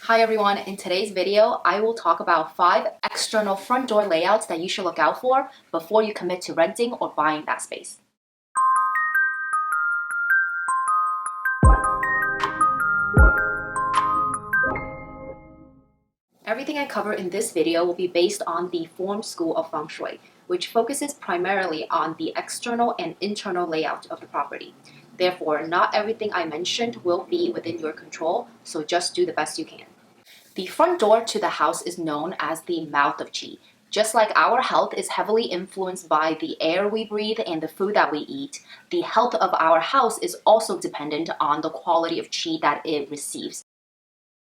Hi everyone, in today's video, I will talk about 5 external front door layouts that you should look out for before you commit to renting or buying that space. Everything I cover in this video will be based on the Form School of Feng Shui, which focuses primarily on the external and internal layout of the property. Therefore, not everything I mentioned will be within your control, so just do the best you can. The front door to the house is known as the mouth of qi. Just like our health is heavily influenced by the air we breathe and the food that we eat, the health of our house is also dependent on the quality of qi that it receives.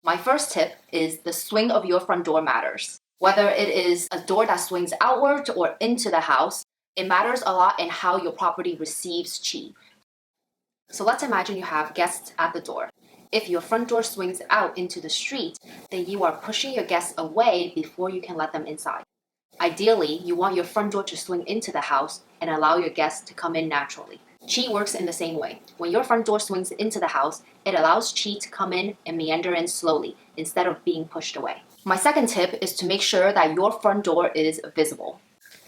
My first tip is the swing of your front door matters. Whether it is a door that swings outward or into the house, it matters a lot in how your property receives qi. So let's imagine you have guests at the door. If your front door swings out into the street, then you are pushing your guests away before you can let them inside. Ideally, you want your front door to swing into the house and allow your guests to come in naturally. Qi works in the same way. When your front door swings into the house, it allows qi to come in and meander in slowly instead of being pushed away. My second tip is to make sure that your front door is visible.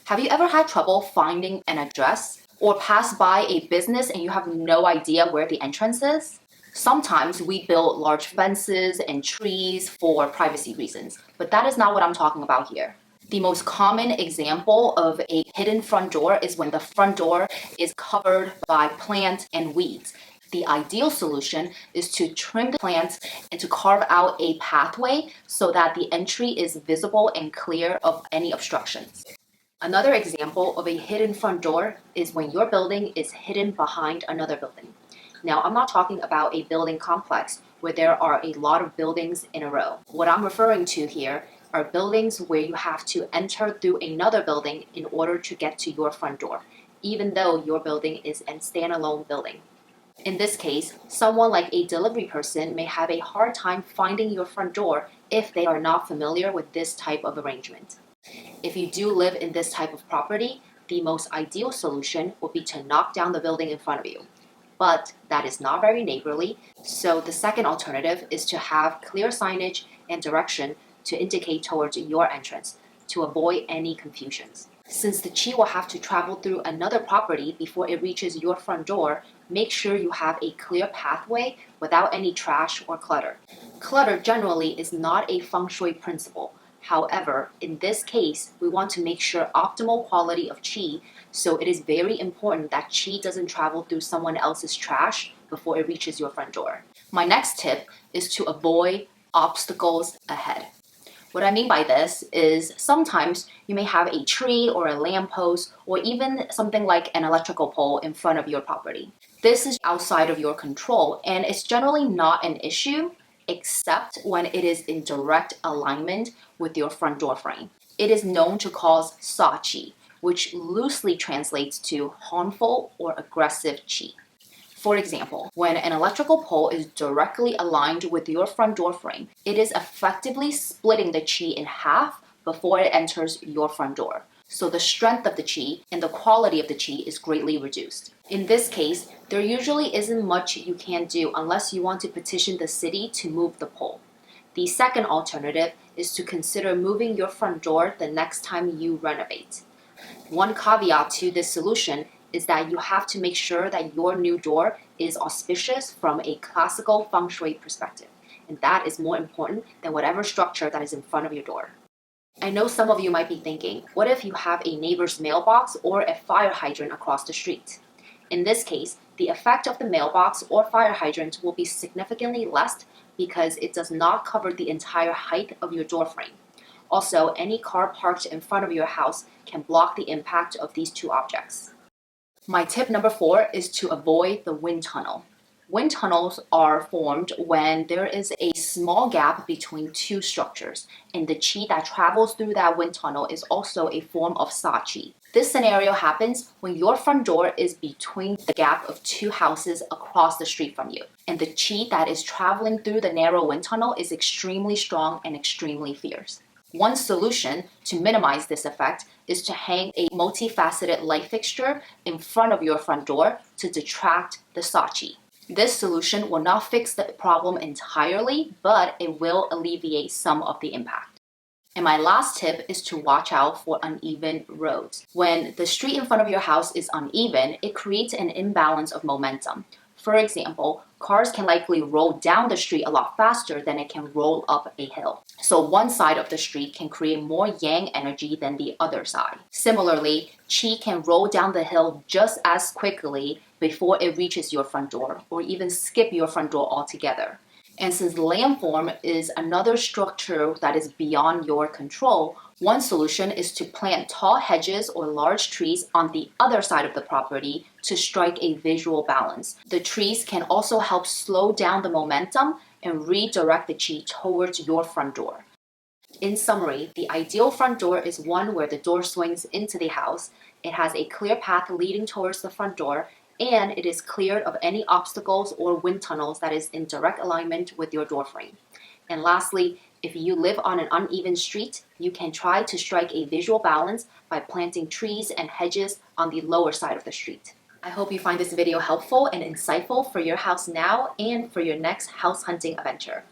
Have you ever had trouble finding an address or pass by a business and you have no idea where the entrance is? Sometimes we build large fences and trees for privacy reasons, but that is not what I'm talking about here. The most common example of a hidden front door is when the front door is covered by plants and weeds. The ideal solution is to trim the plants and to carve out a pathway so that the entry is visible and clear of any obstructions. Another example of a hidden front door is when your building is hidden behind another building. Now, I'm not talking about a building complex where there are a lot of buildings in a row. What I'm referring to here are buildings where you have to enter through another building in order to get to your front door, even though your building is a standalone building. In this case, someone like a delivery person may have a hard time finding your front door if they are not familiar with this type of arrangement. If you do live in this type of property, the most ideal solution would be to knock down the building in front of you. But that is not very neighborly, so the second alternative is to have clear signage and direction to indicate towards your entrance to avoid any confusions. Since the qi will have to travel through another property before it reaches your front door, make sure you have a clear pathway without any trash or clutter. Clutter generally is not a feng shui principle. However, in this case, we want to make sure optimal quality of qi, so it is very important that qi doesn't travel through someone else's trash before it reaches your front door. My next tip is to avoid obstacles ahead. What I mean by this is sometimes you may have a tree or a lamppost or even something like an electrical pole in front of your property. This is outside of your control and it's generally not an issue except when it is in direct alignment with your front door frame. It is known to cause sa qi, which loosely translates to harmful or aggressive qi. For example, when an electrical pole is directly aligned with your front door frame, it is effectively splitting the qi in half before it enters your front door. So the strength of the qi and the quality of the qi is greatly reduced. In this case, there usually isn't much you can do unless you want to petition the city to move the pole. The second alternative is to consider moving your front door the next time you renovate. One caveat to this solution is that you have to make sure that your new door is auspicious from a classical feng shui perspective, and that is more important than whatever structure that is in front of your door. I know some of you might be thinking, what if you have a neighbor's mailbox or a fire hydrant across the street? In this case, the effect of the mailbox or fire hydrant will be significantly less because it does not cover the entire height of your door frame. Also, any car parked in front of your house can block the impact of these two objects. My tip number 4 is to avoid the wind tunnel. Wind tunnels are formed when there is a small gap between two structures, and the qi that travels through that wind tunnel is also a form of sa qi. This scenario happens when your front door is between the gap of two houses across the street from you, and the qi that is traveling through the narrow wind tunnel is extremely strong and extremely fierce. One solution to minimize this effect is to hang a multifaceted light fixture in front of your front door to detract the sa qi. This solution will not fix the problem entirely, but it will alleviate some of the impact. And my last tip is to watch out for uneven roads. When the street in front of your house is uneven, it creates an imbalance of momentum. For example, cars can likely roll down the street a lot faster than it can roll up a hill. So one side of the street can create more yang energy than the other side. Similarly, qi can roll down the hill just as quickly before it reaches your front door, or even skip your front door altogether. And since landform is another structure that is beyond your control, one solution is to plant tall hedges or large trees on the other side of the property to strike a visual balance. The trees can also help slow down the momentum and redirect the qi towards your front door. In summary, the ideal front door is one where the door swings into the house, it has a clear path leading towards the front door, and it is cleared of any obstacles or wind tunnels that is in direct alignment with your door frame. And lastly, if you live on an uneven street, you can try to strike a visual balance by planting trees and hedges on the lower side of the street. I hope you find this video helpful and insightful for your house now and for your next house hunting adventure.